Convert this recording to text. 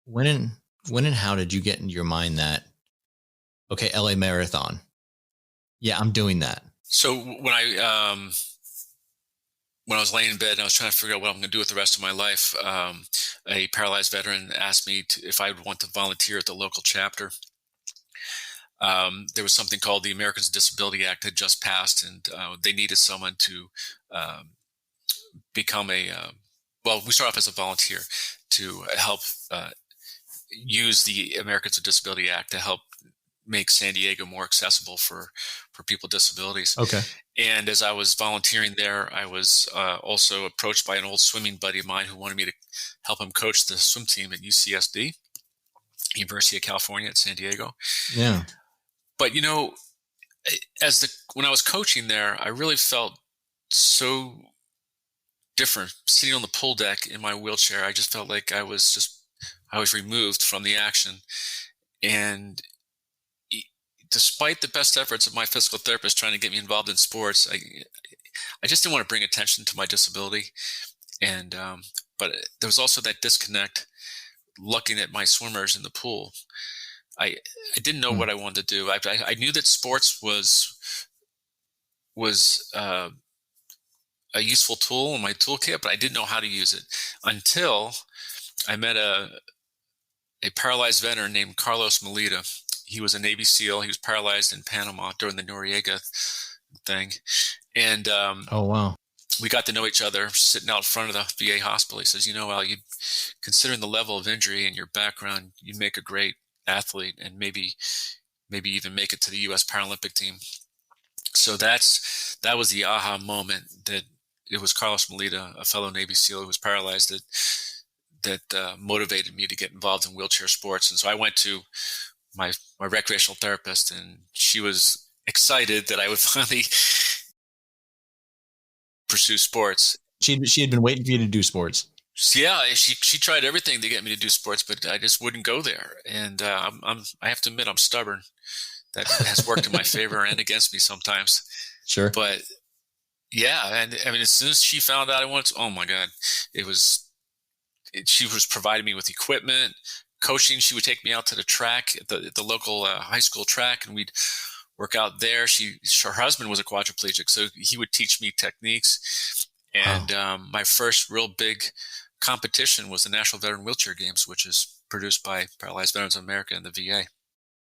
When and when and how did you get into your mind that, okay, LA Marathon? Yeah, I'm doing that. So when I was laying in bed and I was trying to figure out what I'm going to do with the rest of my life, a paralyzed veteran asked me if I would want to volunteer at the local chapter. There was something called the Americans with Disability Act had just passed, and they needed someone to um, become well, we start off as a volunteer to help use the Americans with Disability Act to help make San Diego more accessible for people with disabilities. Okay. And as I was volunteering there, I was also approached by an old swimming buddy of mine who wanted me to help him coach the swim team at UCSD, University of California at San Diego. Yeah. But when I was coaching there, I really felt so different sitting on the pool deck in my wheelchair. I just felt like I was removed from the action. And despite the best efforts of my physical therapist trying to get me involved in sports, I just didn't want to bring attention to my disability. And but there was also that disconnect looking at my swimmers in the pool. I didn't know Hmm. what I wanted to do. I knew that sports was a useful tool in my toolkit, but I didn't know how to use it until I met a paralyzed veteran named Carlos Melita. He was a Navy SEAL. He was paralyzed in Panama during the Noriega thing. And Oh, wow. we got to know each other sitting out front of the VA hospital. He says, Al, considering the level of injury and your background, you'd make a great athlete and maybe even make it to the U.S. Paralympic team. So that was the aha moment that it was Carlos Melita, a fellow Navy SEAL who was paralyzed, that motivated me to get involved in wheelchair sports. And so I went to my recreational therapist, and she was excited that I would finally pursue sports. She had been waiting for you to do sports. So yeah, she tried everything to get me to do sports, but I just wouldn't go there. And I have to admit I'm stubborn. That has worked in my favor and against me sometimes. Sure. But yeah, and I mean, as soon as she found out I wanted to, oh my God, she was providing me with equipment, coaching. She would take me out to the track at the local high school track, and we'd work out there. Her husband was a quadriplegic, so he would teach me techniques. Wow. And my first real big competition was the National Veteran Wheelchair Games, which is produced by Paralyzed Veterans of America and the VA.